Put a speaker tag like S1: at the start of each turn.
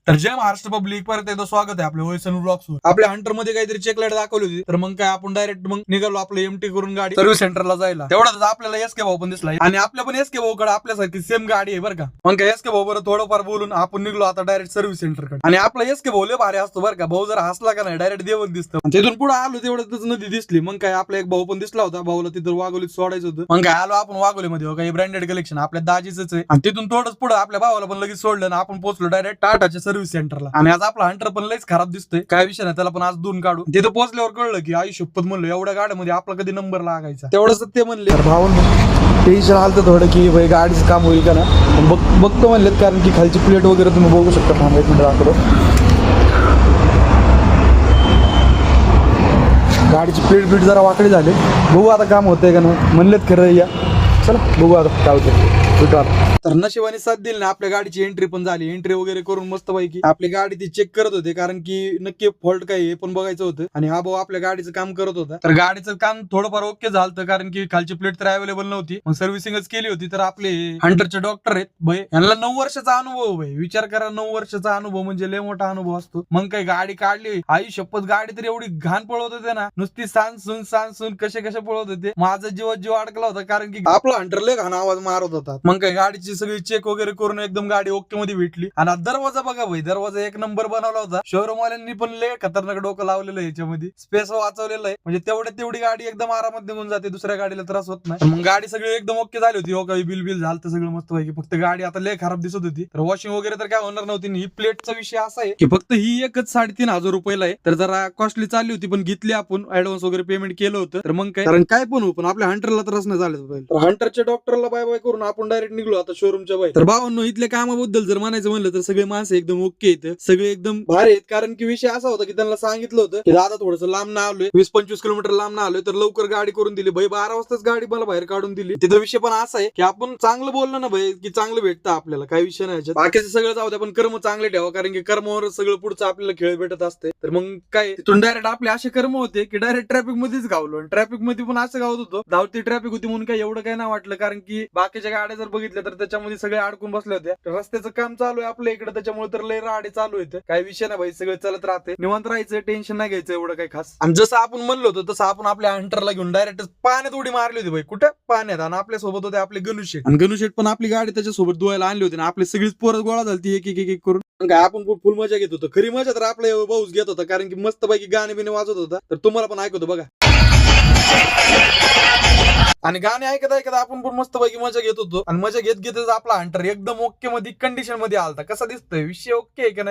S1: तर जय महाराष्ट्र पब्लिक, परत एकदा स्वागत आहे आपल्या ओएसएन ब्लॉग्सवर. आपल्या हंटर मध्ये काहीतरी चेक लाईट दाखवली होती, तर मग काय आपण डायरेक्ट मग निघालो आपलं एमटी करून गाडी सर्व्हिस सेंटरला जायला. तेवढ्याच आपल्याला एसके भाऊ पण दिसला आणि आपल्या पण एसके भाऊ कडे आपल्यासारखी सेम गाडी आहे बरं का. मग काय एसके भाऊ बरं थोडंफार बोलून आपण निघलो आता डायरेक्ट सर्व्हिस सेंटरकडे. आणि आपला एसके भाऊ लय भारी असतो बरं का. भाऊ जर हसला का नाही डायरेक्ट देवच दिसतं. तिथून पुढे आलो तेवढ्यातच नदी दिसली. मग काय आपला एक भाऊ पण दिसला होता, भाऊला तिथं वाघोलीत सोडायचं होतं. मग काय आलो आपण वाघोलीमध्ये, काही ब्रँडेड कलेक्शन आपल्या दाजीच आहे. आणि तिथून थोडंच पुढे आपल्या भावाला पण लगेच सोडलं आणि आपण पोहोचलो डायरेक्ट टाटाच्या सर्व्हिस सेंटरला. आणि आज आपला हंटर पण लयच खराब दिसतोय, काय विषय नाही, त्याला पण आज धुवून काढू. तिथं पोहोचल्यावर कळलं की आई शपथ म्हणलं एवढ्या गाड्यामध्ये आपला कधी नंबर लागायचा. तेवढंच ते म्हणले
S2: भाऊन टेन्शन आलं थोडं की भाई गाडीचं काम होईल का ना. बघतो म्हणलेत, कारण की खालची प्लेट वगैरे तुम्ही बघू शकता. थांबा एक मिनिट दाखवतो. गाडीची प्लेट जरा वाकडी झाली. बघू आता काम होतंय का नाही. म्हणलेत खरं या, चला बघू आता काय होतं.
S1: तर नशिबाने साथ दिली ना, आपल्या गाडीची एंट्री पण झाली. एंट्री वगैरे करून मस्त पैकी आपली गाडी ती चेक करत होते, कारण की नक्की फॉल्ट काय हे पण बघायचं होतं. आणि हा भाऊ आपल्या गाडीचं काम करत होता. तर गाडीचं काम थोडंफार ओके झालं, कारण की खालची प्लेट तर अवेलेबल नव्हती. मग सर्व्हिसिंगच केली होती. तर आपले हंटरचे डॉक्टर आहेत भाई, यांना 9 वर्षाचा अनुभव भाई. विचार करा, 9 वर्षाचा अनुभव म्हणजे लय मोठा अनुभव असतो. मग काही गाडी काढली, आई शपथ गाडी तर एवढी घाण पळवत होते ना, नुसती सांसून कसे पळवत होते. माझा जीव अडकला होता, कारण की आपला हंटर लय घाण आवाज मारत होता. मग काही गाडीची सगळी चेक वगैरे करून एकदम गाडी ओके मध्ये भेटली. आणि दरवाजा बघा भाई, दरवाजा एक नंबर बनवला होता. शोरूम वाल्यांनी पण लय खतरनाक डोकं लावलेलं आहे याच्यामध्ये. स्पेस वाचवलेलं आहे, म्हणजे तेवढी गाडी एकदम आरामात निघून जाते, दुसऱ्या गाडीला त्रास होत नाही. मग गाडी सगळी एकदम ओके झाली होती. हो, काही बिल झालं सगळं मस्त पैकी. फक्त गाडी आता लय खराब दिसत होती. तर वॉशिंग वगैरे तर काय होणार नव्हती. ही प्लेटचा विषय असा आहे की फक्त ही एकच 3,500 रुपयाला आहे. तर जरा कॉस्टली चालली होती, पण घेतली आपण. ऍडव्हान्स वगैरे पेमेंट केलं होतं. तर मग काय, कारण काय पण हो, पण आपल्या हंटरला त्रास नाही झाला. तर हंटरच्या डॉक्टरला बाय बाय करून आपण डायरेक्ट निघलो आता शोरूमच्या बाहेर. तर भावांनो, इथल्या कामाबद्दल जर म्हणायचं म्हणलं तर सगळे माणसं एकदम ओके आहेत, सगळे एकदम भारी आहेत. कारण की विषय असा होता की त्यांना सांगितलं होतं की दादा थोडस लांब ना आलोय, 20-25 किलोमीटर लांब ना आलोय, तर लवकर गाडी करून दिली भाई. 12 वाजताच गाडी मला बाहेर काढून दिली. तिथं विषय पण असा आहे की आपण चांगलं बोललो ना भाई, की चांगलं भेटतं आपल्याला, काही विषय नाही. बाकीचं सगळं जाऊ द्या, पण कर्म चांगले ठेवा, कारण की कर्मावर सगळं पुढचं आपल्याला खेळ भेटत असते. तर मग काय, तिथून डायरेक्ट आपले असे कर्म होते की डायरेक्ट ट्रॅफिक मध्येच गावलो. ट्रॅफिक मध्ये पण असं गावत होतो, धावती ट्रॅफिक होती म्हणून काय एवढं काय नाही वाटलं, कारण की बाकीच्या गाड्या जर बघितल्या तर त्याच्यामध्ये सगळे अडकून बसल्या होत्या. रस्त्याचं काम चालू आहे आपल्या इकडे, त्याच्यामुळे तर लय राडे चालू आहेत. काही विषय नाही भाई, सगळं चालत राहते. निवांत राहायचं, टेन्शन नाही घ्यायचं एवढं काही खास. आणि जसं आपण म्हणलो होतो तसं आपण आपल्या हंटरला घेऊन डायरेक्ट पाण्यात उडी मारली होती भाई. कुठं पाण्यात. आणि आपल्या सोबत होते आपले गणुशेठ. आणि गणुशेठ पण आपली गाडी त्याच्यासोबत धुवायला आणली होती. आणि आपली सगळीच पोरं गोळा झाली एक करून. काय आपण फुल मजा घेत होतो. खरी मजा तर आपला भाऊच घेत होता, कारण की मस्त पैकी गाणे बिने वाजवत होता. तर तुम्हाला पण ऐकतो बघा. आणि गाणे ऐकत आपण पण मस्त पैकी मजा घेत होतो. आणि मजा घेतच आपला हंटर एकदम ओके मध्ये कंडिशन मध्ये आलता. कसा दिसतोय विषय, ओके का नाही.